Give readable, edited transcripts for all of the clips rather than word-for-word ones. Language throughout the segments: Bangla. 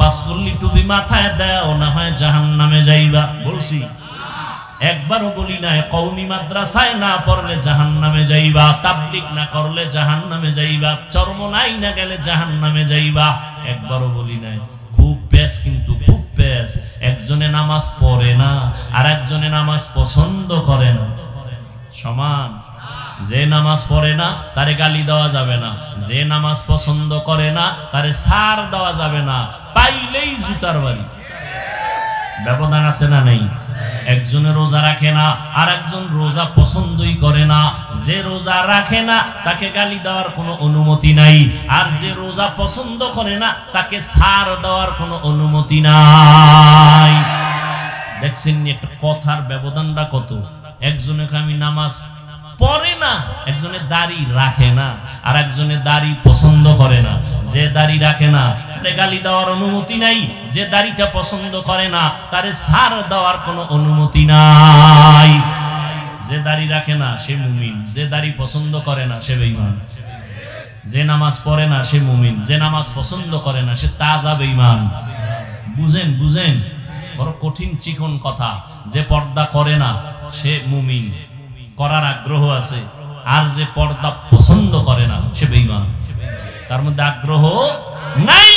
ওয়াজ করলি টুপি মাথায় দাও না হয় জাহান্নামে যাইবা বলছি একবারও বলি না কওমি মাদ্রাসায় না পড়লে জাহান্নামে যাইবা তাবলীগ না করলে জাহান্নামে যাইবা চরমনাই না গেলে জাহান্নামে যাইবা একবারও বলি না খুব পেশ কিন্তু খুব পেশ একজনে নামাজ পড়ে না আর একজনে নামাজ পছন্দ করে না সমান যে নামাজ পড়ে না তারে গালি দেওয়া যাবে না যে নামাজ পছন্দ করে না তারে ছাড় দেওয়া যাবে না পাইলেই জুতার বাড়ি ব্যবধান আছে না নেই একজনে রোজা রাখে না আর একজন রোজা পছন্দই করে না যে রোজা রাখে না তাকে গালি দেওয়ার কোনো অনুমতি নাই আর যে রোজা পছন্দ করে না তাকে ছাড় দেওয়ার কোনো অনুমতি নাই দেখছেন একটা কথার ব্যবধানটা কত একজনে আমি নামাজ পড়ে না একজনে দাড়ি রাখে না আর একজনে দাড়ি পছন্দ করে না যে দাড়ি রাখে না তারে গালি দেওয়ার অনুমতি নাই যে দাড়িটা পছন্দ করে না তারে ছাড় দেওয়ার কোনো অনুমতি নাই যে দাড়ি রাখে না সে মুমিন যে দাড়ি পছন্দ করে না সে বেঈমান যে নামাজ পড়ে না সে মুমিন যে নামাজ পছন্দ করে না সে তাজা বেঈমান বুঝেন বুঝেন বড় কঠিন চিকন কথা যে পর্দা করে না সে মুমিন করার আগ্রহ আছে আর যে পর্দা পছন্দ করে না সে বেঈমান তার মধ্যে আগ্রহ নাই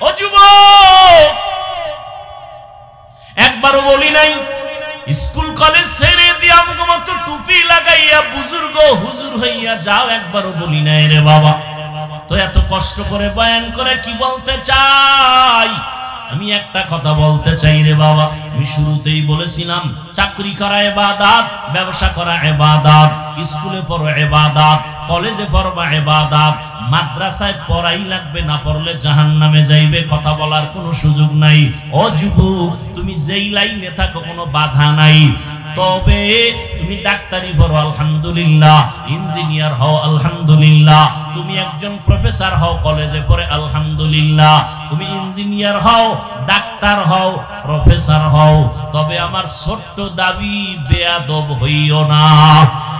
ও যুবক একবারও বলি নাই স্কুল কলেজ ছেড়ে দিয়ে আমাকে মত টুপি লাগাইয়া বুজুর্গ হুজুর হইয়া যাও একবারও বলি নাই রে বাবা তো এত কষ্ট করে বয়ান করে কি বলতে চাই আমি একটা কথা বলতে চাই রে বাবা আমি শুরুতেই বলেছিলাম চাকরি করা ইবাদত ব্যবসা করা ইবাদত স্কুলে পড়ো ইবাদত কলেজে পড়বা ইবাদত মাদ্রাসায় পড়াই লাগবে না পড়লে জাহান্নামে যাইবে কথা বলার কোনো সুযোগ নাই ও যুবক তুমি যেই লাইনে থাকো কোনো বাধা নাই তবে তুমি ডাক্তারি পড়ো আলহামদুলিল্লাহ ইঞ্জিনিয়ার হও আলহামদুলিল্লাহ তুমি একজন প্রফেসর হও কলেজে পড়ে আলহামদুলিল্লাহ তুমি ইঞ্জিনিয়ার হও ডাক্তার হও প্রফেসর হও তবে আমার ছোট্ট দাবি বেয়াদব হইও না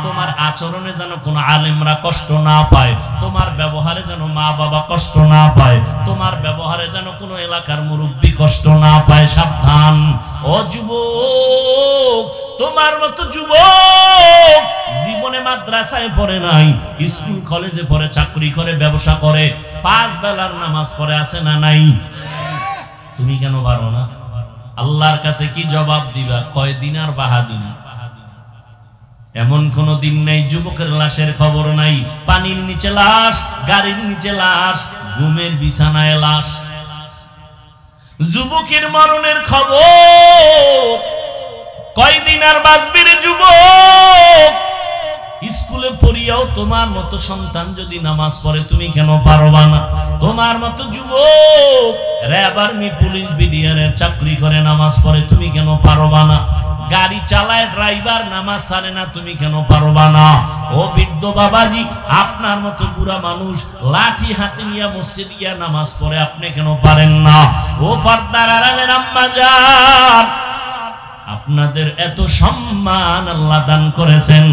তোমার আচরণে যেন কোনো আলেমরা কষ্ট না পায় তোমার ব্যবহারে যেন মা বাবা কষ্ট না পায় তোমার ব্যবহারে যেন কোনো এলাকার মুরব্বি কষ্ট না পায় সাবধান ও যুবক তোমার মতো যুবক জীবনে মাদ্রাসায় পড়ে নাই স্কুল কলেজে পড়ে চাকরি করে ব্যবসা করে 5 বেলার নামাজ পড়ে আছে না নাই তুমি কেন পারো না আল্লাহর কাছে কি জবাব দিবা কয়দিন আর বাহাদুরি এমন কোন দিন নাই যুবকের লাশের খবর নাই পানির নিচে লাশ গাড়ির নিচে লাশ ঘুমের বিছানায় লাশ যুবকের মরণের খবর কয়দিন আর বাঁচবি রে যুবক স্কুলে পড়িয়াও তোমার মতো সন্তান যদি নামাজ পড়ে তুমি কেন পারবা না তোমার মতো যুবক র‍্যাব আর্মি পুলিশ বিডিআরের চাকরি করে নামাজ পড়ে তুমি কেন পারবা না গাড়ি চালায় ড্রাইভার নামাজ ছাড়ে না তুমি কেন পারবা না ও বৃদ্ধ বাবাজি আপনার মতো বুড়া মানুষ লাঠি হাতে নিয়ে মসজিদে গিয়ে নামাজ পড়ে আপনি কেন পারেন না ও পর্দার আড়ালের আম্মা জান আপনাদের এত সম্মান আল্লাহ দান করেছেন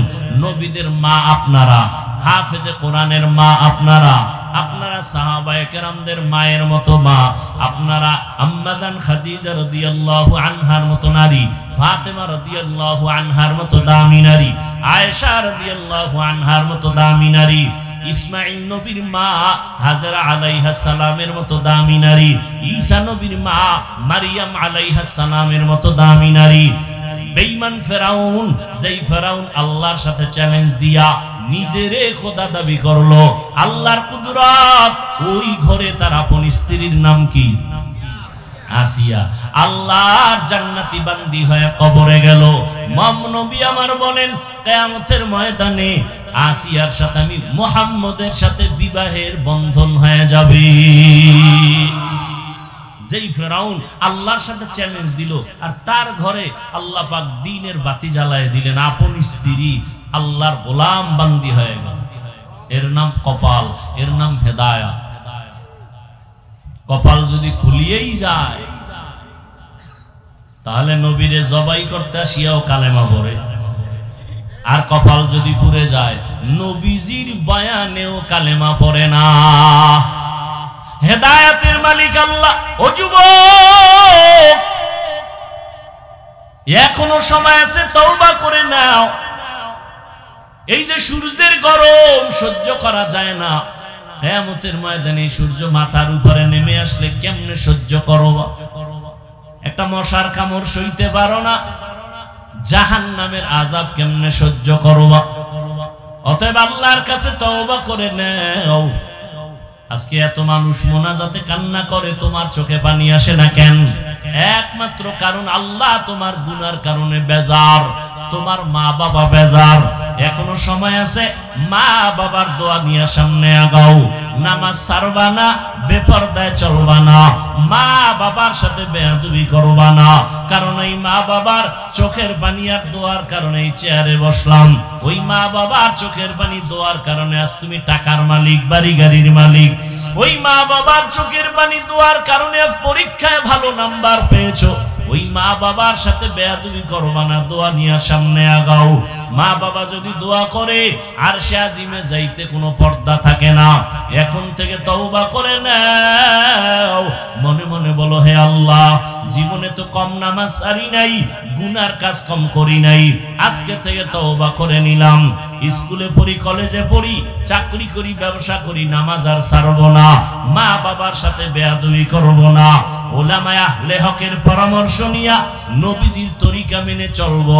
নবীদের মা আপনারা হাফেজে কোরআনের মা আপনারা আপনারা সাহাবায়ে কেরামদের মায়ের মতো মা আপনারা আম্মা জান খাদিজা রাদিয়াল্লাহু আনহার মতো নারী ফাতেমা রাদিয়াল্লাহু আনহার মতো দামি নারী আয়েশা রাদিয়াল্লাহু আনহার মতো দামি নারী ইসমাঈল নবীর মা হাজরা আলাইহা সালামের মতো দামি নারী ঈসা নবীর মা মারিয়াম আলাইহা সালামের মতো দামি নারী বেঈমান ফেরাউন যেই ফেরাউন আল্লাহর সাথে চ্যালেঞ্জ দিয়া নিজেরে খোদা দাবি করলো আল্লাহর কুদরত ওই ঘরে তার আপন স্ত্রীর নাম কি আসিয়া আল্লাহর জান্নাতি বান্দি হয়ে কবরে গেল মুহাম্মদ নবী আমার বলেন কিয়ামতের ময়দানে আসিয়ার সাথে আমি মুহাম্মদের সাথে বিবাহের বন্ধন হয়ে যাবে যেই ফেরাউন আল্লাহর সাথে চ্যালেঞ্জ দিল আর তার ঘরে আল্লাহ পাক দ্বীনের বাতি জ্বালায় দিলেন আপন স্ত্রী আল্লাহর গোলাম বান্দি হয়ে গেল এর নাম কপাল এর নাম হেদায়েত কপাল যদি খুলিয়েই যায় তাহলে নবীরে জবাই করতে আসিয়াও কালেমা পড়ে আর কপাল যদি পুড়ে যায় নবীজির বয়ানেও কালেমা পড়ে না হেদায়েতের মালিক আল্লাহ। ও যুবক, এখনো সময় আছে, তওবা করে নাও। এই যে সূর্যের গরম সহ্য করা যায় না, কিয়ামতের ময়দানে সূর্য মাথার উপরে নেমে আসলে কেমনে সহ্য করবা? একটা মশার কামড় সইতে পারো না, জাহান্নামের আযাব কেমনে সহ্য করবা? অতএব আল্লাহর কাছে তওবা করে নাও। আজকে এত মানুষ মোনাজাতে কান্না করে, তোমার চোখে পানি আসে না কেন? একমাত্র কারণ আল্লাহ তোমার গুনার কারণে বেজার, তোমার মা বাবা বেজার। এখনো সময় আছে, মা বাবার দোয়া নিয়ে সামনে আগাও। নামাজ ছাড়বা না, বেপরদায় চলবা না, মা বাবার সাথে বেয়াদবি করবা না। কারণ এই মা বাবার চোখের পানি আর দোয়ার কারণে এই চেয়ারে বসলাম। ওই মা বাবার চোখের পানি দোয়ার কারণে আজ তুমি টাকার মালিক, বাড়ি গাড়ির মালিক। ওই মা বাবার চোখের পানি দোয়ার কারণে পরীক্ষায় ভালো নাম্বার পেয়েছো। ওই মা বাবার সাথে বেয়াদবি করবা না, দোয়া নিয়ে সামনে আগাও। মা বাবা যদি দোয়া করে আরশে আজিমে যাইতে কোনো পর্দা থাকে না। এখন থেকে তওবা করে নাও, মনে মনে বলো, হে আল্লাহ, জীবনে তো কম নামাজ সারি নাই, গুনার কাজ কম করি নাই, আজকে থেকে তওবা করে নিলাম। স্কুলে পড়ি, কলেজে পড়ি, চাকরি করি, ব্যবসা করি, নামাজ আর ছাড়বো না, মা বাবার সাথে বেয়াদবি করব না। ওলামায়ে আহলে হকের পরামর্শ নিয়া নবীজির তরিকা মেনে চলবো।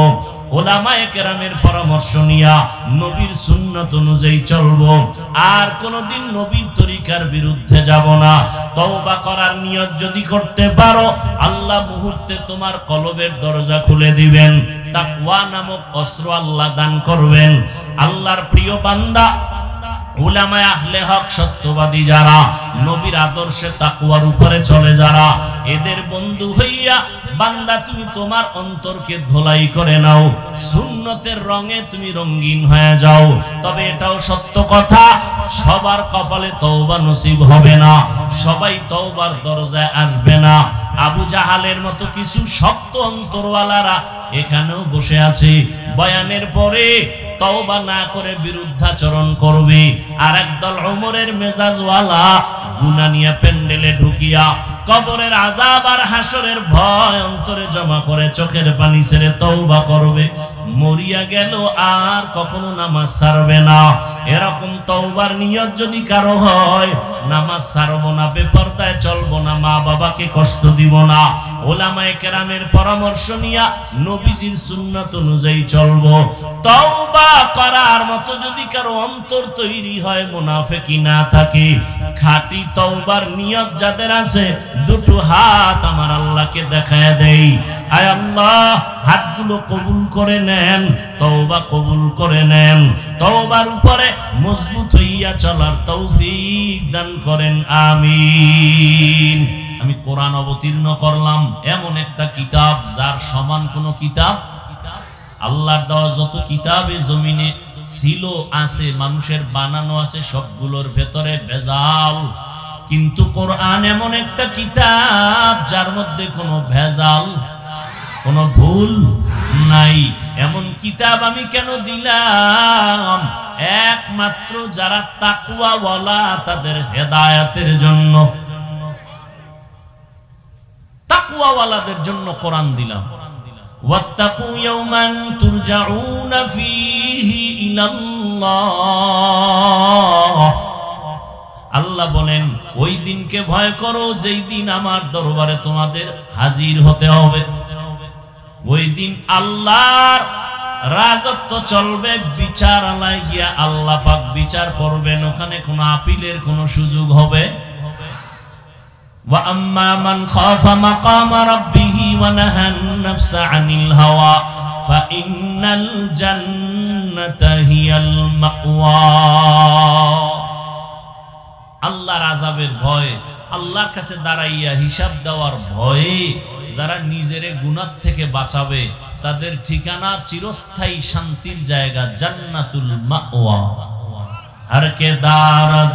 ওলামায়ে কেরামের পরামর্শ নিয়া নবীর সুন্নাত অনুযায়ী চলবো। আর কোনদিন নবীর তরিকার বিরুদ্ধে যাব না। তওবা করার নিয়ত যদি করতে পারো, আল্লাহ মুহূর্তে তোমার কলবের দরজা খুলে দিবেন। তাকওয়া নামক অস্ত্র আল্লাহ দান করবেন। আল্লাহর প্রিয় বান্দা, উলামায়ে আহলে হক, সত্যবাদী যারা, নবীর আদর্শে তাকওয়ার উপরে চলে যারা, এদের বন্ধু হইয়া বান্দা তুমি তোমার অন্তরকে ধোলাই করে নাও, সুন্নতের রঙে তুমি রঙিন হয়ে যাও। তবে এটাও সত্য কথা, সবার কপালে তওবা নসিব হবে না, সবাই তওবার দরজায় আসবে না। আবু জাহালের মতো কিছু শক্ত অন্তরওয়ালারা এখানেও বসে আছে, বয়ানের পরে তওবা না করে বিরুদ্ধাচরণ করবে। আর একদল ওমরের মেজাজওয়ালা গুনাহ নিয়ে প্যান্ডেলে ঢুকিয়া কবরের আযাব আর হাসরের ভয় অন্তরে জমা করে চোখের পানি ছেড়ে তওবা করবে, মরিয়া গেল আর কখনো নামাজ ছাড়বে না। এরকম তওবার নিয়ত যদি কারো হয়, নামাজ ছাড়বো না, বেপরদায় চলবো না, মা বাবাকে কষ্ট দিব না, ওলামায়ে কেরামের পরামর্শ নিয়া নবীজির সুন্নাত অনুযায়ী চলবো। তওবা করার মতো যদি কারো অন্তর তৈরি হয়, মুনাফিকি না থাকে, খাঁটি তওবার নিয়ত যাদের আছে, দুটো হাত আমার আল্লাহকে দেখায় দেই। আয় আল্লাহ, হাতগুলো কবুল করে নেন, তওবা কবুল করে নেন, তওবার উপরে মজবুত হইয়া চলার তৌফিক দান করেন, আমিন। আমি কোরআন অবতীর্ণ করলাম, এমন একটা কিতাব যার সমান কোন কিতাব, আল্লাহর দেওয়া যত কিতাবে জমিনে ছিল, আছে, মানুষের বানানো আছে, সবগুলোর ভেতরে ভেজাল। কিন্তু কোরআন এমন একটা কিতাব যার মধ্যে কোনো ভেজাল, কোনো ভুল নাই। এমন কিতাব আমি কেন দিলাম? একমাত্র যারা তাকওয়াওয়ালা তাদের হেদায়েতের জন্য, তাকওয়াওয়ালাদের জন্য কোরআন দিলাম। ওয়াত্তাকু ইয়াওমান তুরজাউনা ফীহি ইলাল্লাহ। আল্লাহ বলেন, ওই দিনকে ভয় করো যেই দিন আমার দরবারে তোমাদের হাজির হতে হবে। ওই দিন আল্লাহর রাজত্ব চলবে, বিচারালয়ে গিয়া আল্লাহ পাক বিচার করবেন, ওখানে কোনো আপিলের কোনো সুযোগ হবে। ওয়া আম্মা মান খাফা মাকামা রাব্বিহি ওয়া নাহান নাফসা আনিল হাওয়া ফা ইন্নাল জান্নাতা হিয়াল মাওয়া। আল্লাহর আযাবের ভয়, আল্লাহর কাছে দাঁড়াইয়া হিসাব দেওয়ার ভয়ে যারা নিজেরে গুনাহ থেকে বাঁচাবে, তাদের ঠিকানা চিরস্থায়ী শান্তির জায়গা, জান্নাতুল মাওয়া। হর কে দারদ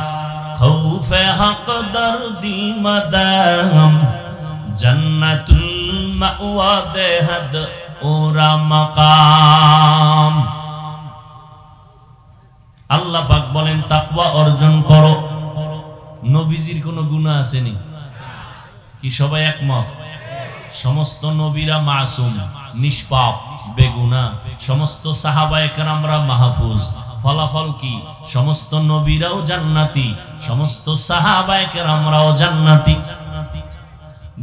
খৌফে হক দরদি মাদাম, জান্নাতুল মাওয়া দেহদ ওরা মাকাম। আল্লাহ পাক বলেন, তাকওয়া অর্জন করো, নবীজির কোনো গুনাহ আসেনি? কি সবাই একমত? সমস্ত নবীরা মাসুম, নিষ্পাপ, বেগুনাহ। সমস্ত সাহাবায়ে কেরামরা মাহফুজ। ফলাফল কি? সমস্ত নবীরাও জান্নাতি, সমস্ত সাহাবায়ে কেরামরাও জান্নাতি।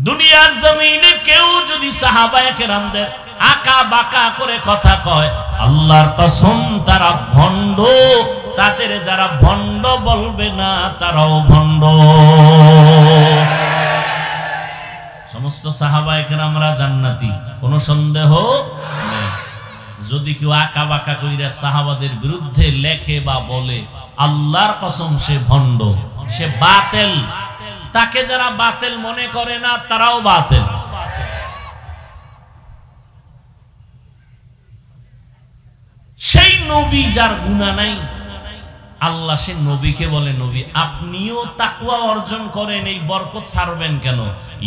দুনিয়ার জমিনে কেউ যদি সাহাবায়ে কেরামদের আকা বাকা করে কথা কয়, আল্লাহর কসম তারা ভণ্ড। তাদের যারা ভণ্ড বলবে না তারাও ভণ্ড। সমস্ত সাহাবায়ে কেরামরা জান্নাতি, কোনো সন্দেহ নেই। যদি কেউ আকা বাকা কইরা সাহাবাদের বিরুদ্ধে লেখে বা বলে, আল্লাহর কসম সে ভণ্ড, সে বাতিল। তাকে যারা বাতিল মনে করে না তারাও বাতিল। সেই নবী যার গুনাহ নাই, আল্লাহ সে নবীকে বলে, নবী আপনিও তাকওয়া অর্জন করেন, এই বরকত ছাড়বেন কেন?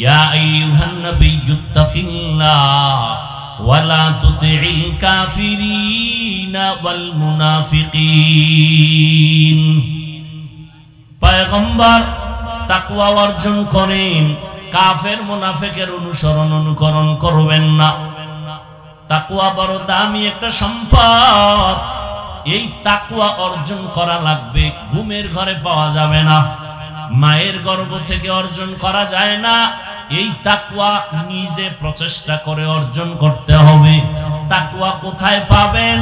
ইয়া আইয়ুহান নাবিয়্যুত্তাকিল্লাহ ওয়া লা তুতি'ল কাফিরিনা ওয়াল মুনাফিকিন। পয়গম্বর তাকওয়া অর্জন করেন, কাফের মুনাফিকের অনুকরণ করবেন না। তাকওয়া বড় দামি একটা সম্পদ। এই তাকওয়া অর্জন করা লাগবে, ঘুমের ঘরে পাওয়া যাবে না, মায়ের গর্ভ থেকে অর্জন করা যায় না। এই তাকওয়া নিজে প্রচেষ্টা করে অর্জন করতে হবে। তাকওয়া কোথায় পাবেন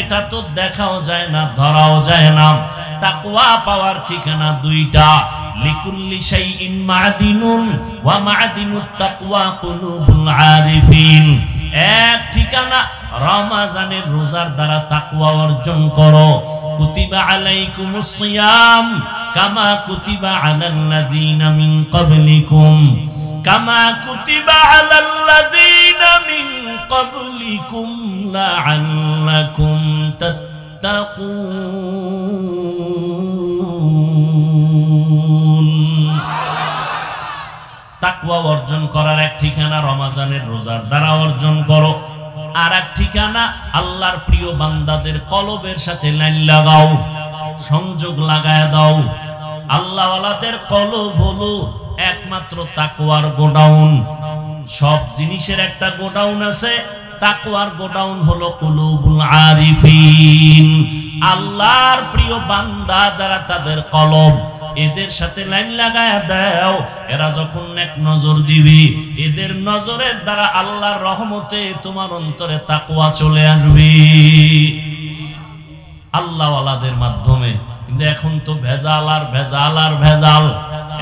এটা তো দেখাও যায় না, ধরাও যায় না। তাকওয়া পাওয়ার ঠিকানা দুইটা, লিকুল্লি শাইইন মা'দিনুন ওয়া মা'দিনুত তাকওয়া কুলুবুল আরিফিন। এক ঠিকানা রমজানের রোজার দ্বারা তাকওয়া অর্জন করো। কুতিবা আলাইকুমুস সিয়াম কামা কুতিবা আলাল্লাযীনা মিন ক্বাবলিকুম কামা কুতিবা আলাল্লাযীনা মিন ক্বাবলিকুম লাআল্লাকুম তাত্তাকুন। তাকওয়া অর্জন করার এক ঠিকানা রমজানের রোজার দ্বারা অর্জন করো। আর এক ঠিকানা আল্লাহর প্রিয় বান্দাদের কলবের সাথে লাইন লাগাও, সংযোগ লাগায় দাও। আল্লাহওয়ালাদের কলব হলো একমাত্র তাকওয়ার গোডাউন। সব জিনিসের একটা গোডাউন আছে, তাকওয়ার গোডাউন হলো কুলুবুল আরিফিন। আল্লাহর প্রিয় বান্দা যারা, তাদের কলব, এদের সাথে লাইন লাগায়া দাও। এরা যখন এক নজর দিবি, এদের নজরের দ্বারা আল্লাহর রহমতে তোমার অন্তরে তাকওয়া চলে আসবে আল্লাহওয়ালাদের মাধ্যমে। কিন্তু এখন তো ভেজাল আর ভেজাল আর ভেজাল।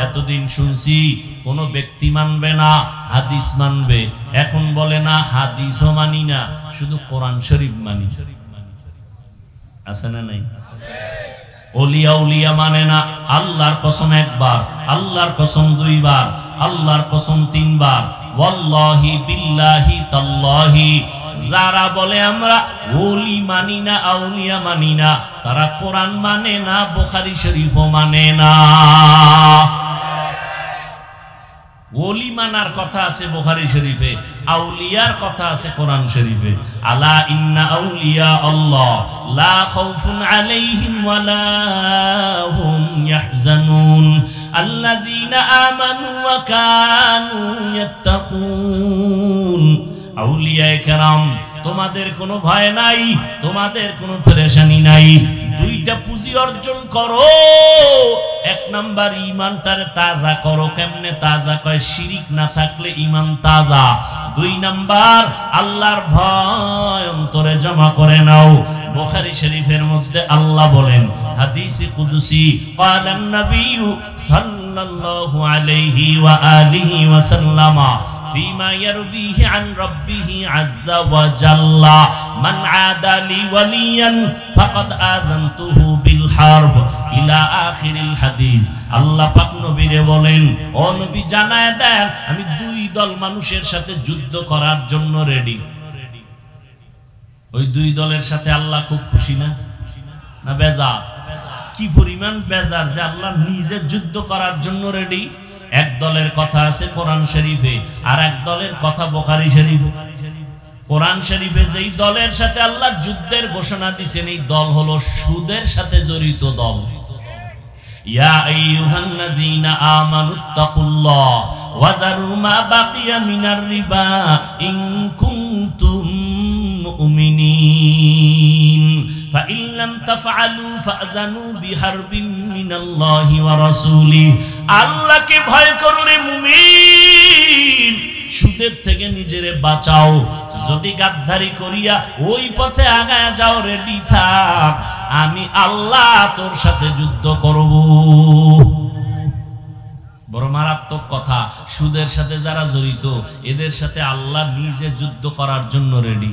এতদিন শুনছি কোন ব্যক্তি মানবে না, হাদিস মানবে। এখন বলে না হাদিসও মানি না, শুধু কোরআন শরীফ মানি। আছে না নাই? ওলিয়া উলিয়া মানে না। আল্লাহর কসম একবার, আল্লাহর কসম দুইবার, আল্লাহর কসম তিনবার। ওয়াল্লাহি বিল্লাহি তাল্লাহি। যারা বলে আমরা ওলি মানি না, আউলিয়া মানি না, তারা কোরআন মানে না, বুখারী শরীফও মানে না। ওলি মানার কথা আছে বুখারী শরীফে, আউলিয়ার কথা আছে কোরআন শরীফে। আলা ইন্না আউলিয়া আল্লাহ লা খাউফুন আলাইহিম ওয়া লা হুম ইয়াহজানুন আল্লাযীনা আমানু ওয়া কানু ইয়াত্তাকুন। আউলিয়ায়ে কেরাম, তোমাদের কোনো ভয় নাই, তোমাদের কোনো পেরেশানি নাই। দুইটা পুঁজি অর্জন করো। এক নাম্বার ঈমানটারে তাজা করো। কেমনে তাজা কয়? শিরিক না থাকলে ঈমান তাজা। দুই নাম্বার আল্লাহর ভয় অন্তরে জমা করে নাও। বুখারী শরীফের মধ্যে আল্লাহ বলেন, হাদিসে কুদসি, ক্বালান নাবিয়্যু সাল্লাল্লাহু আলাইহি ওয়া আলিহি ওয়া সাল্লামা فيما يرويه عن ربه عز وجل من عادى لي وليا فقد آذنته بالحرب إلى آخر الحديث। আল্লাহ পাক নবীরে বলেন, ও নবী জানায় দেন আমি দুই দল মানুষের সাথে যুদ্ধ করার জন্য রেডি। ওই দুই দলের সাথে আল্লাহ খুব খুশি না? না বেজার? কি পরিমাণ বেজার যে আল্লাহ নিজে যুদ্ধ করার জন্য রেডি। এক দলের কথা আছে কোরআন শরীফে, আর এক দলের কথা বুখারী শরীফে। কোরআন শরীফে যেই দলের সাথে আল্লাহ যুদ্ধের ঘোষণা দিয়েছেন, এই দল হলো সুদের সাথে জড়িত দল। ইয়া আইয়ুহাল্লাযীনা আমানুত্তাকুল্লাহ ওয়া যারু মা বাকিয়া মিনার রিবা ইন কুনতুম মুমিনিন ফাইন লাম তাফআলু ফাযানু বিহারবিন মিনাল্লাহি ওয়া রাসূলিহি। আল্লাহকে ভয় করো রে মুমিন, সুদের থেকে নিজেরে বাঁচাও। যদি গাদ্দারি করিয়া ওই পথে আগায় যাও, রেডি থাক, আমি আল্লাহ তোর সাথে যুদ্ধ করব। বড় মারাত্মক কথা। সুদের সাথে যারা জড়িত এদের সাথে আল্লাহ নিজে যুদ্ধ করার জন্য রেডি।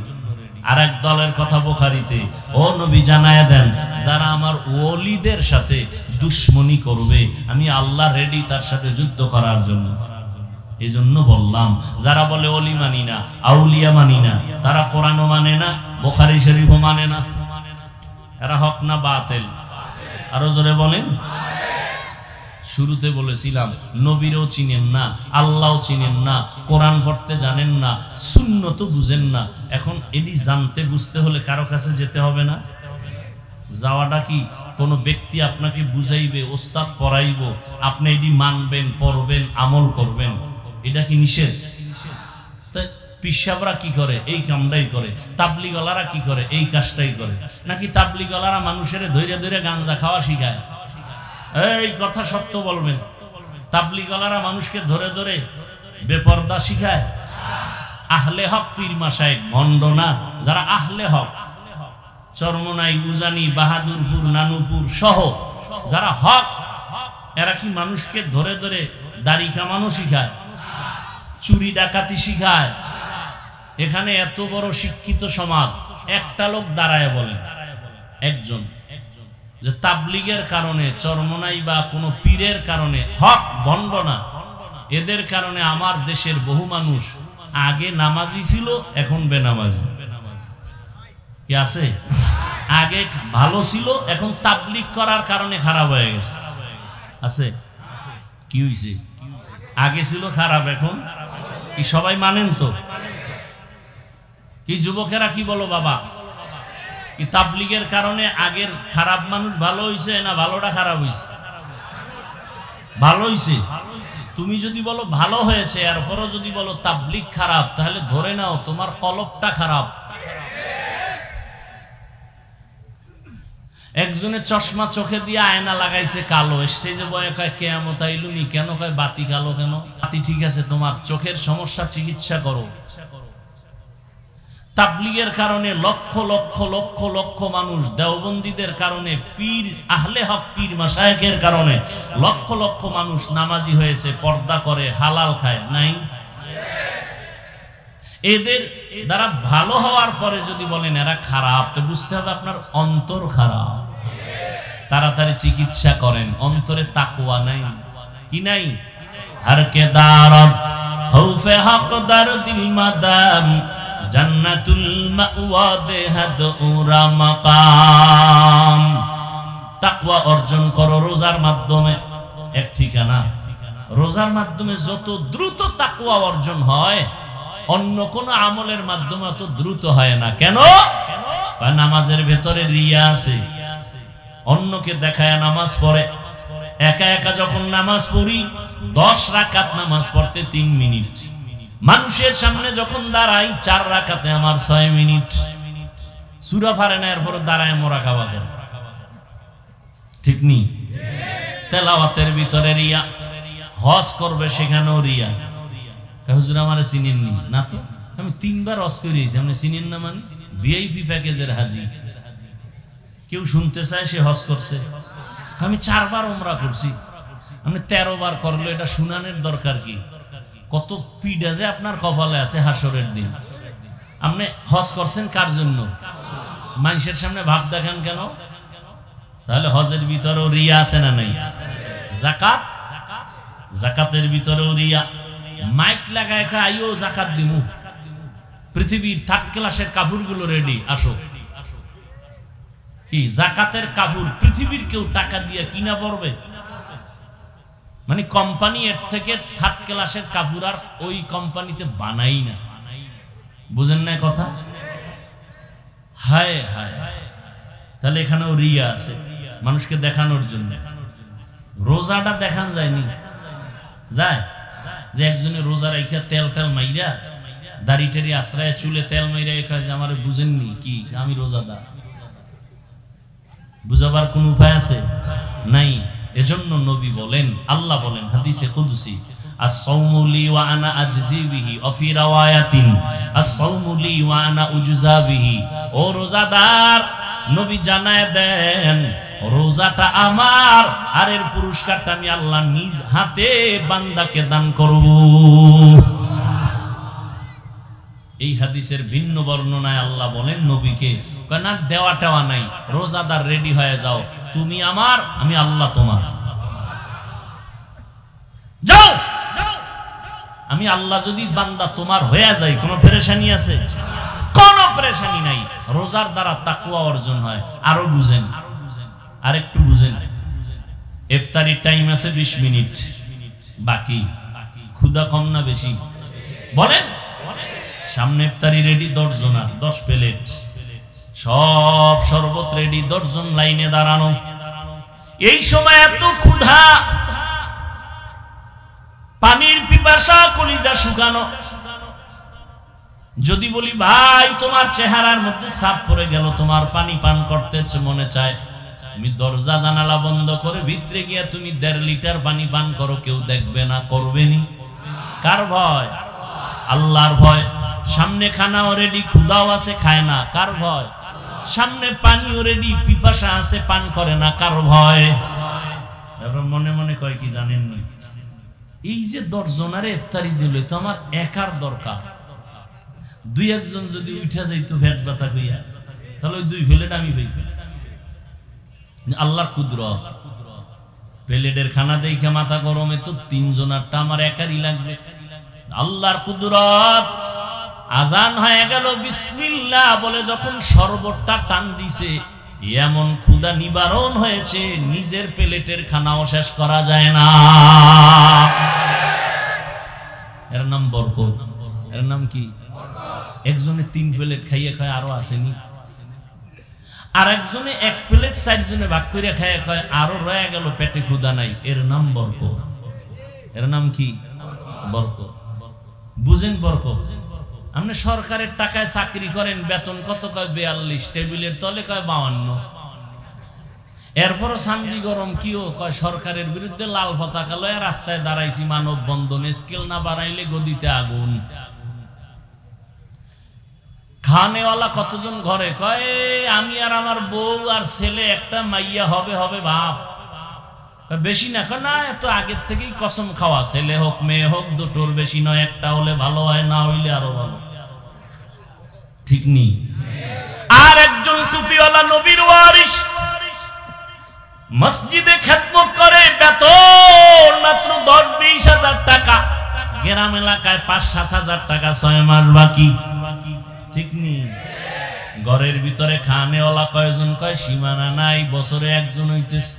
আর এক দলের কথা বুখারীতে, ও নবী জানায়া দেন, যারা আমার ওলিদের সাথে দুশ্মনী করবে আমি আল্লাহ রেডি তার সাথে যুদ্ধ করার জন্য। এই জন্য বললাম, যারা বলে ওলি মানি না, আউলিয়া মানি না, তারা কোরআনও মানে না, বুখারী শরীফও মানে না। এরা হক না বাতিল? আরো জোরে বলেন। শুরুতে বলেছিলাম, নবীরও চিনেন না, আল্লাহও চিনেন না, কোরআন পড়তে জানেন না, সুন্নত বুঝেন না। এখন এটি জানতে বুঝতে হলে কারো কাছে যেতে হবে না? যাওয়াটা কি কোনো ব্যক্তি আপনাকে বুঝাইবে, ওস্তাদ পড়াইব, আপনি এটি মানবেন, পড়বেন, আমল করবেন, এটা কি নিষেধ? তাই পিসাবরা কি করে? এই কামটাই করে। তাবলিগলারা কি করে? এই কাজটাই করে। নাকি তাবলিগলারা মানুষের ধৈর্য ধৈর্য গাঞ্জা খাওয়া শিখায়? এই কথা সত্য বলবেন। তাবলিগলারা মানুষকে ধরে ধরে বেপরদা শিখায়? আহলে হক পীর মাশায়েখ ভণ্ড না? যারা আহলে হক, চরমনাই, উজানি, বাহাদুরপুর, নানুপুর সহ যারা হক, এরা কি মানুষকে ধরে ধরে দাড়ি কামানো শিখায়, চুরি ডাকাতি শিখায়? এখানে এত বড় শিক্ষিত সমাজ, একটা লোক দাঁড়ায় বলেন, একজন, যে তাবলিগের কারণে, চরমনাই বা কোনো পীরের কারণে হক ভণ্ড না, এদের কারণে আমার দেশের বহু মানুষ আগে নামাজি ছিল, এখন বেনামাজি। কি আছে? আগে ভালো ছিল, এখন তাবলিগ করার কারণে খারাপ হয়ে গেছে। আছে? কি হইছে? আগে ছিল খারাপ, এখন কি সবাই মানেন তো? কি যুবকেরা কি বলো বাবা? কি তাবলিগের কারণে আগের খারাপ মানুষ ভালো হইছে না ভালোটা খারাপ হইছে? ভালো হইছে। তুমি যদি বলো ভালো হয়েছে, এরপরও যদি বলো তাবলিগ খারাপ, তাহলে ধরে নাও তোমার কলবটা খারাপ। একজনের চশমা চোখে দিয়ে আয়না লাগাইছে কালো, স্টেজে বয়ে কয় কিয়ামত আইলুনি, কেন কয় বাতি কালো কেন? বাতি ঠিক আছে, তোমার চোখের সমস্যা চিকিৎসা করো। তাবলিগের কারণে লক্ষ লক্ষ লক্ষ লক্ষ মানুষ, দেওবন্দীদের কারণে, পীর আহলে হক পীর মাশায়েখের কারণে লক্ষ লক্ষ মানুষ নামাজি হয়েছে, পর্দা করে, হালাল খায়। নাই? এদের দ্বারা ভালো হওয়ার পরে যদি বলেন এরা খারাপ, তো বুঝতে হবে আপনার অন্তর খারাপ। তাড়াতাড়ি চিকিৎসা করেন, অন্তরে তাকওয়া নাই। কি নাই? হর কে দারব খৌফে হক দরদিল মাদাম জান্নাতুল মাওয়া দেহাদ উরা মাকাম। তাকওয়া অর্জন করো রোজার মাধ্যমে, এক ঠিকানা। রোজার মাধ্যমে যত দ্রুত তাকওয়া অর্জন হয়, অন্য কোন আমলের মাধ্যমে অত দ্রুত হয় না। কেন? নামাজের ভেতরে রিয়া আছে, অন্যকে দেখায় নামাজ পড়ে। একা একা যখন নামাজ পড়ি, 10 রাকাত নামাজ পড়তে 3 মিনিট, মানুষের সামনে যখন দাঁড়াই 4 রাকাতে আমার 6 মিনিট। সূরা পারে না, এরপর দাঁড়ায় মুরাকাবা করে। ঠিক নি? তেলাওয়াতের ভিতরে রিয়া। হজ করবে, সেখানেও রিয়া। হুজুর আমারে চিনেননি না? তো আমি 3 বার হজ করেছি, আপনি চিনেন না? মানে ভিআইপি প্যাকেজের হাজি। কেউ শুনতে চায় সে হজ করছে। আমি 4 বার উমরা করছি, আপনি 13 বার করলো, এটা শুনানের দরকার কি? কত পিডা যে আপনার কপালে আছে হাসরের দিন। আপনি হজ করছেন কার জন্য? মানুষের সামনে ভাব দেখান কেন? তাহলে হজের ভিতরেও রিয়া আছে না নাই? যাকাত, যাকাতের ভিতরেও রিয়া। মাইক লাগায় আইও যাকাত দিমু, পৃথিবীর 3rd ক্লাসের কাপড়গুলো রেডি, আসো। কি যাকাতের কাপড় পৃথিবীর কেউ টাকা দিয়ে কিনা পড়বে? মানে কোম্পানি এর থেকে 3rd ক্লাসের কাপড় আর ওই কোম্পানিতে বানাই না। বুঝেন না কথা? হায় হায়। তাহলে এখানেও রিয়া আছে, মানুষকে দেখানোর জন্য। রোজাটা দেখান যায়নি, যায় যে একজনে রোজা রাইখা তেল তেল মাইরা দাড়ি টাড়ি আশ্রয় চুলে তেল মাইরা কয় যে আমারে বুঝেননি কি আমি রোজাদার। বুঝাবার কোন উপায় আছে? নাই। এজন্য নবী বলেন, আল্লাহ বলেন হাদিসে কুদসি, as-sawmu li wa ana ajzi bihi wa fi riwayatin as-sawmu li wa ana ujza bihi। ও রোজাদার, নবী জানায় দেন রোজাটা আমার আর এর পুরস্কারটা আমি আল্লাহ নিজ হাতে বান্দাকে দান করব। এই হাদিসের ভিন্ন বর্ণনায় আল্লাহ বলেন নবীকে, না দেওয়া টেওয়া নাই, রোজাদার রেডি হয়ে যাও, তুমি আমার আমি আল্লাহ তোমার, যাও। আমি আল্লাহ যদি বান্দা তোমার হয়ে যায় কোনো পেরেশানি আছে? কোনো পেরেশানি নাই। রোজার দ্বারা তাকওয়া অর্জন হয়। আরো বুঝেন, আরেকটু বুঝেন। ইফতারির টাইম আছে 20 মিনিট বাকি, ক্ষুধা কম না বেশি বলেন? সামনে ইফতারি রেডি 10 জনার 10 প্লেট, সব শরবত রেডি, 10 জন লাইনে দাঁড়ানো। এই সময় এত ক্ষুধা, পানির পিপাসা, কলিজা শুকানো। যদি বলি ভাই তোমার চেহারার মধ্যে ছাপ পড়ে গেল, তোমার পানি পান করতে মনে চায়, তুমি দরজা জানালা বন্ধ করে ভিতরে গিয়ে তুমি 1.5 লিটার পানি পান করো, কেউ দেখবে না, করবেনি। কার ভয়? আল্লাহর ভয়। সামনে খানাও রেডি, ক্ষুধাও আছে, খায় না, কার ভয়? সামনে পানিও রেডি, পিপাসা আছে, পান করে না, কার ভয়? এবার মনে মনে কয় কি জানেন না, এই যে 10 জনারে ইফতারি দিলে তো আমার একার দরকার, 2-1 জন যদি উঠা যাইতো পেট ব্যথা কইয়া, তাহলে ওই 2 প্লেট আমি পাইতাম। আল্লাহর কুদরত, প্লেটের খানা দেখে মাথা গরমে তো 3 জনারটা আমার একারই লাগবে। আল্লাহর কুদরত। আজান হয়ে গেল, বিসমিল্লাহ বলে যখন শরবতটা টান দিছে, এমন ক্ষুধা নিবারণ হয়েছে, নিজের প্লেটের খানাও শেষ করা যায় না। এর নাম বরকত। এর নাম কি? একজনে 3 প্লেট খাইয়ে খায় আরো আসেনি, আর একজনে 1 প্লেট 4 জনে ভাগ করে খাইয়ে খায় আরো রয়ে গেল, পেটে ক্ষুধা নাই। এর নাম বরকত। এর নাম কি? বরকত। বুঝেন বরকত? আপনি সরকারের টাকায় চাকরি করেন, বেতন কত? কয় 42, টেবিলের তলে কয় 52। এরপরও শান্তি গরম কিও কয় সরকারের বিরুদ্ধে লাল পতাকা লয়ে রাস্তায় দাঁড়াইছি, মানব বন্ধনে, স্কেল না বাড়াইলে গদিতে আগুন। খানেওয়ালা কতজন ঘরে? কয় আমি আর আমার বউ আর ছেলে, একটা মাইয়া হবে হবে ভাব, বেশি না। কয় না, এত আগের থেকেই কসম খাওয়া, ছেলে হোক মেয়ে হোক দুটোর বেশি নয়, একটা হলে ভালো হয়, না হইলে আরো ভালো। ঠিক নেই? আর একজন টুপিওয়ালা নবীর ওয়ারিস, মসজিদে খেদমত করে, বেতন মাত্র 10-20 হাজার টাকা, গ্রাম এলাকায় 5-7 হাজার টাকা, 6 মাস বাকি। ঠিক নেই? ঘরের ভিতরে খানেওয়ালা কয়জন? কয় সীমানা নাই, বছরে 1 জন হইতেছে।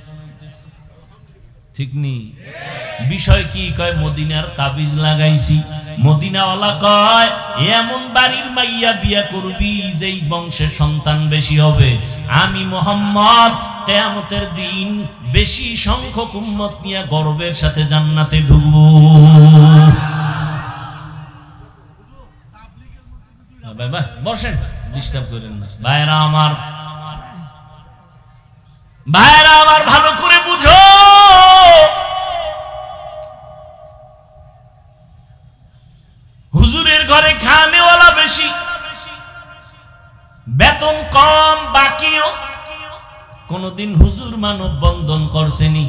ঠিক নেই? বিষয় কি? কয় মদিনার তাবিজ লাগাইছি। মদিনাওয়ালা কয় এমন বাড়ির মাইয়া বিয়া করবি যেই বংশের সন্তান বেশি হবে, আমি মুহাম্মদ কিয়ামতের দিন বেশি সংখ্যক উম্মত নিয়ে গর্বের সাথে জান্নাতে ঢুকবো। বাবা বসেন, ডিস্টার্ব করেন না। ভাইরা আমার, ভাইরা আমার, ভালো করে বুঝো, হুজুরের ঘরে খানেওয়ালা বেশি, বেতন কম, বাকিও। কোনদিন হুজুর মানব বন্ধন করছেনি?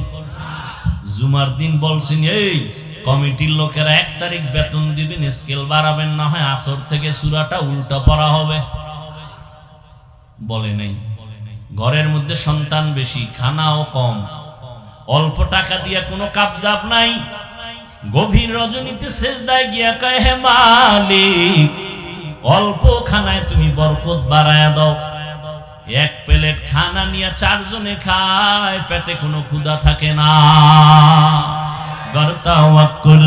জুমার দিন বলছেন এই কমিটির লোকেরা 1 তারিখ বেতন দিবেন, স্কেল বাড়াবেন, না হয় আসর থেকে সূরাটা উল্টা পড়া হবে? বলে নাই। ঘরের মধ্যে সন্তান বেশি, খানাও কম, অল্প টাকা দিয়ে কোনো কাবজাব নাই। গভীর রজনীতে সেজদায় গিয়া কয় হে মালিক, অল্প খানায় তুমি বরকত বাড়ায়া দাও। 1 প্লেট খানা নিয়ে 4 জনে খায়, পেটে কোনো ক্ষুধা থাকে না। গরতাওয়াক্কুল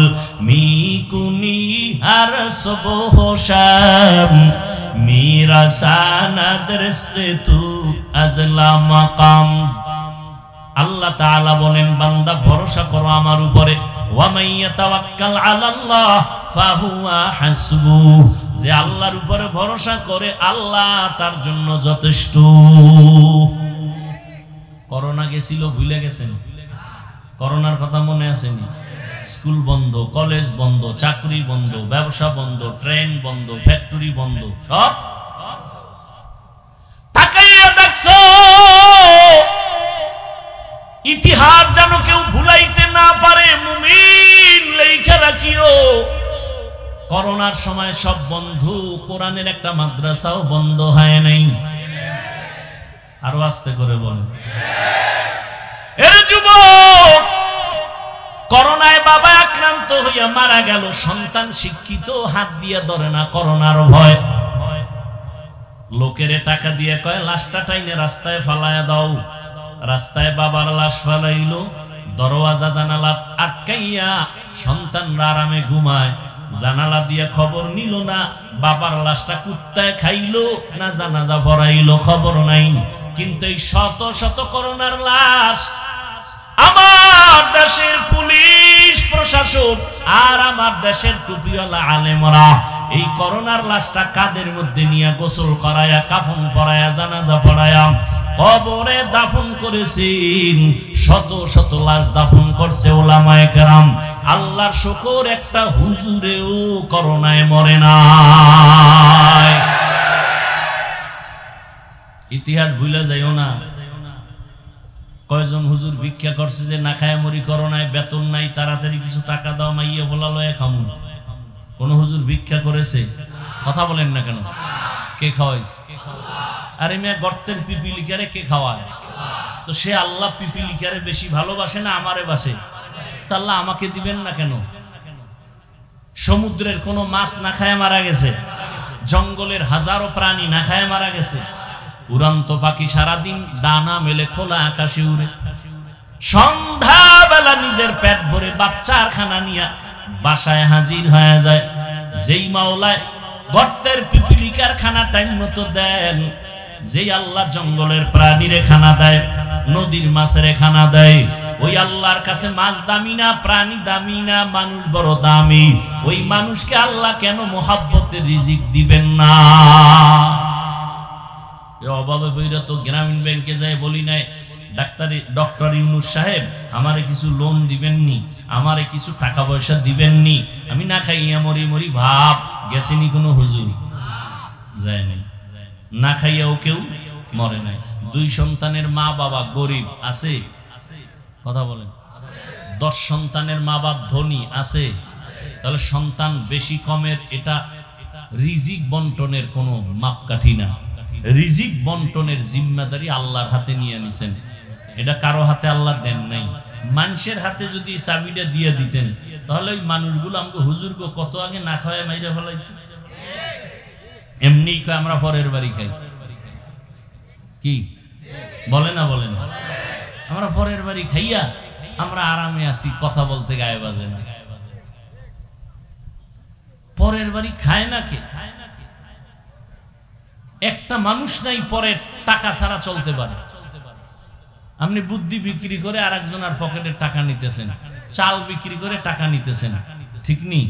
মিকুনি আর সুবহ শাম, মেরা সানাদ রিজক তু আজলা মাকাম। আল্লাহ তাআলা বলেন বান্দা ভরসা করো আমার উপরে, ওয়া মাইয়া তাওয়াক্কাল আলাল্লাহ ফাহুয়া হাসবুহ, যে আল্লাহর উপরে ভরসা করে আল্লাহ তার জন্য যথেষ্ট। করোনা গেছিল, ভুলে গেছেন? করোনার কথা মনে আসেনি? স্কুল বন্ধ, কলেজ বন্ধ, চাকরি বন্ধ, ব্যবসা বন্ধ, ট্রেন বন্ধ, ফ্যাক্টরি বন্ধ, সব তাকাইয়া দেখছো। ইতিহাস যেন কেউ ভুলাইতে না পারে, মুমিন লেখা রাখিও। করোনার সময় সব বন্ধু, কোরআনের একটা মাদ্রাসাও বন্ধ হয় নাই। আরো আস্তে করে বলেন। এর যুবক, করোনায় বাবা আক্রান্ত হইয়া মারা গেল, সন্তান শিক্ষিত, হাত দিয়ে ধরে না করোনার ভয়। লোকেরে টাকা দিয়ে কয় লাশটা টাইনে রাস্তায় ফালায়া দাও। রাস্তায় বাবার লাশ ফালাইলো, দরওয়াজা জানালা আটকাইয়া সন্তানরা আরামে ঘুমায়। জানালা দিয়ে খবর নিল না বাবার লাশটা কুত্তায় খাইলো না জানাজা পড়াইলো, খবর নাই। কিন্তু এই শত শত করোনার লাশ আমার দেশের পুলিশ প্রশাসন আর আমার দেশের টুপিওয়ালা আলেমরা এই করোনার লাশটা কাদের মধ্যে নিয়ে গোসল করায়া, কাফন পরায়া, জানাজা পড়ায়া কবরে দাফন করেছেন। শত শত লাশ দাফন করছে ওলামায়ে কেরাম। আল্লাহর শুকর, একটা হুজুরেও করোনায় মরে নাই। ইতিহাস ভুলে যাইও না। কয়জন হুজুর ভিক্ষা করছে যে না খায় মরি, করোনায় বেতন নাই, তাড়াতাড়ি কিছু টাকা দাও, মাইয়া বলা লয়ে খামু। কোন হুজুর ভিক্ষা করেছে? কথা বলেন না কেন? কে খাওয়াইছে? আরে মেয়ে, গর্তের পিপিলিকারে কে খাওয়ায়? তো সে আল্লাহ পিপিলিকারে বেশি ভালোবাসে না আমারে বাসে? তা আল্লাহ আমাকে দিবেন না কেন? সমুদ্রের কোন মাছ না খায় মারা গেছে, জঙ্গলের হাজারো প্রাণী না খায় মারা গেছে, উড়ন্ত পাখি সারাদিন ডানা মেলে খোলা আকাশে উড়ে, সন্ধ্যাবেলা নিজের পেট ভরে বাচ্চার খানা নিয়ে বাসায় হাজির হয়ে যায়। যেই মাওলায় গর্তের পিপিলিকার খানা টাইম মতো দেন, যেই আল্লাহ জঙ্গলের প্রাণীরে খানা দেয়, নদীর মাছের খানা দেয়, ওই আল্লাহর কাছে মাছ দামি না, প্রাণী দামি না, মানুষ বড় দামি। ওই মানুষকে আল্লাহ কেন মোহাব্বতের রিজিক দিবেন না? অভাবে বইরা তো গ্রামীণ ব্যাংকে যায় বলি নাই ডক্টর ইউনুস সাহেব আমারে কিছু লোন দিবেননি, আমারে কিছু টাকা পয়সা দিবেননি, আমি না খাইয়া মরি মরি ভাব গেছেনি কোনো হুজুর? যায় নাই। না খাইয়াও কেউ মরে নাই। দুই সন্তানের মা বাবা গরিব আছে? কথা বলেন। 10 সন্তানের মা বাপ ধনী আছে? তাহলে সন্তান বেশি কমের এটা রিজিক বন্টনের কোনো মাপকাঠি না। রিজিক বন্টনের জিম্মাদারি আল্লাহর হাতে নিয়ে নিছেন। এটা কারো হাতে আল্লাহ দেন নাই। মানুষের হাতে যদি চাবিটা দিয়ে দিতেন তাহলে ওই মানুষগুলো আমাকে হুজুরকে কত আগে না খাওয়ায় মাইরা ফেলাইতো। এমনি কয় আমরা পরের বাড়ি খাই, কি বলে না? বলে না? আমরা পরের বাড়ি খাইয়া আমরা আরামে আছি, কথা বলতে গায়ে বাজে না। পরের বাড়ি খায় না কে? একটা মানুষ নাই পরের টাকা ছাড়া চলতে পারে। আপনি বুদ্ধি বিক্রি করে আর একজনের পকেটের টাকা নিতেছেন, চাল বিক্রি করে টাকা নিতেছেন, ঠিক নি?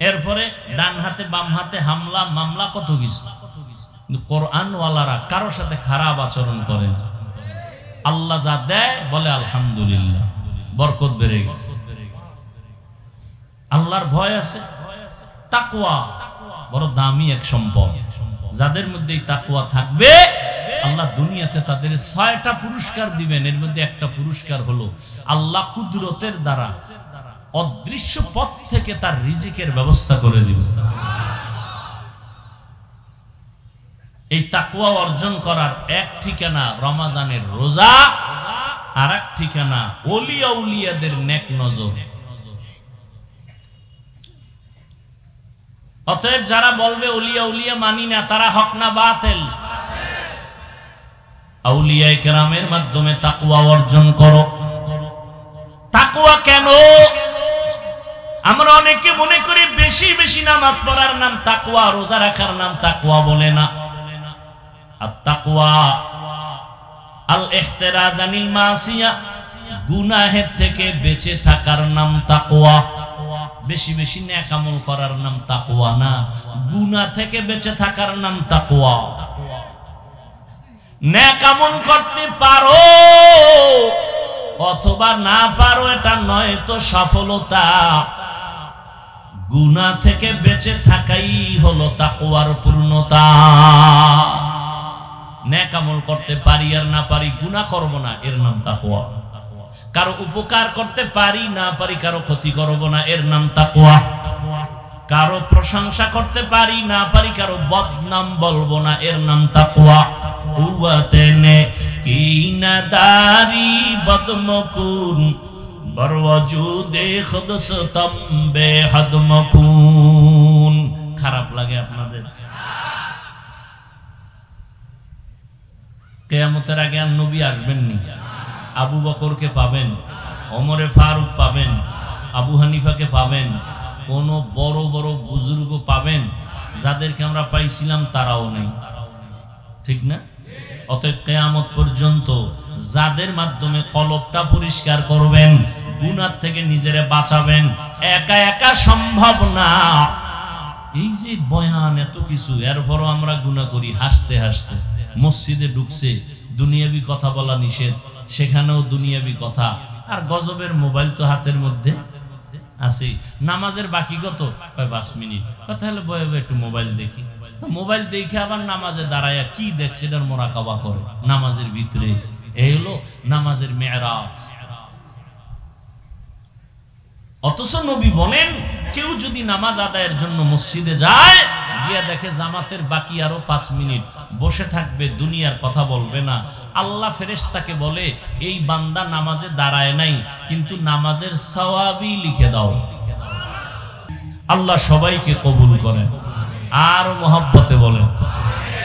এরপরে ডান হাতে বাম হাতে হামলা মামলা কত কিছু। কোরআনওয়ালারা কারোর সাথে খারাপ আচরণ করেন। আল্লাহ যা দেয় বলে আলহামদুলিল্লাহ, বরকত বেড়ে গেছে। আল্লাহর ভয় আছে। তাকওয়া বড় দামি এক সম্পদ। যাদের মধ্যে তাকওয়া থাকবে আল্লাহ দুনিয়াতে তাদের 6টা পুরস্কার দিবেন। এর মধ্যে একটা পুরস্কার হলো আল্লাহ কুদরতের দ্বারা অদৃশ্য পথ থেকে তার রিজিকের ব্যবস্থা করে দিবেন। এই তাকওয়া অর্জন করার এক ঠিকানা রমজানের রোজা, আর এক ঠিকানা ওলিয়া উলিয়াদের নেক নজর। অতএব যারা বলবে ওলিয়া উলিয়া মানি না, তারা হক না বাতিল। আউলিয়া কেরামের মাধ্যমে তাকওয়া অর্জন করো। তাকওয়া কেন? আমরা অনেকে মনে করি বেশি বেশি নামাজ পড়ার নাম তাকওয়া, রোজা রাখার নাম তাকওয়া, বলে না। আর তাকওয়া আল ইহতিরাজ আনিল মাসিয়া, গুনাহের থেকে বেঁচে থাকার নাম তাকওয়া। বেশি বেশি নেক আমল করার নাম তাকওয়া না, গুনাহ থেকে বেঁচে থাকার নাম তাকওয়া। নেক আমল করতে পারো অথবা না পারো এটা নয় তো সফলতা, গুনাহ থেকে বেঁচে থাকাই হলো তাকওয়ার পূর্ণতা। নেক আমল করতে পারি আর না পারি, গুনাহ করব না, এর নাম তাকওয়া। কারো উপকার করতে পারি না পারি, কারো ক্ষতি করব না, এর নাম তাকওয়া। কারো প্রশংসা করতে পারি না পারি, কারো বদনাম বলবো না, এর নাম তাকওয়া। উওয়াতেনে কিনাদারি বদমকুন বরওয়াজুদে খুদসতম বেহদমকুন। খারাপ লাগে আপনাদের? কিয়ামতের আগে আর নবী আসবেন নি। আবু বকরকে পাবেন, ওমরে ফারুক পাবেন, আবু হানিফাকে পাবেন, কোন বড় বড় বুজুর্গ পাবেন, যাদেরকে আমরা পাইছিলাম তারাও নেই, ঠিক না? অতএব কিয়ামত পর্যন্ত যাদের মাধ্যমে কলবটা পরিষ্কার করবেন, গুনাহ থেকে নিজেরে বাঁচাবেন, একা একা সম্ভব না। এই যে বয়ান এত কিছু, এরপরও আমরা গুনাহ করি হাসতে হাসতে। মসজিদে ঢুকছে, দুনিয়াবি কথা বলা নিষেধ, সেখানেও দুনিয়াবি কথা। আর গজবের মোবাইল তো হাতের মধ্যে আছে। নামাজের বাকি কত? 5 মিনিট। কথা হলে বয়ে বয়ে একটু মোবাইল দেখি। তো মোবাইল দেখে আবার নামাজে দাঁড়ায় কি দেখছে এটার মোরাকাবা করে নামাজের ভিতরে। এই হলো নামাজের মেরাজ। অথচ নবী বলেন, কেউ যদি নামাজ আদায়ের জন্য মসজিদে যায়, গিয়া দেখে জামাতের বাকি আরো 5 মিনিট, বসে থাকবে, দুনিয়ার কথা বলবে না। আল্লাহ ফেরেশতাকে বলে, এই বান্দা নামাজে দাঁড়ায় নাই, কিন্তু নামাজের সওয়াবই লিখে দাও। আল্লাহ সবাইকে কবুল করেন। আর মহব্বতে বলেন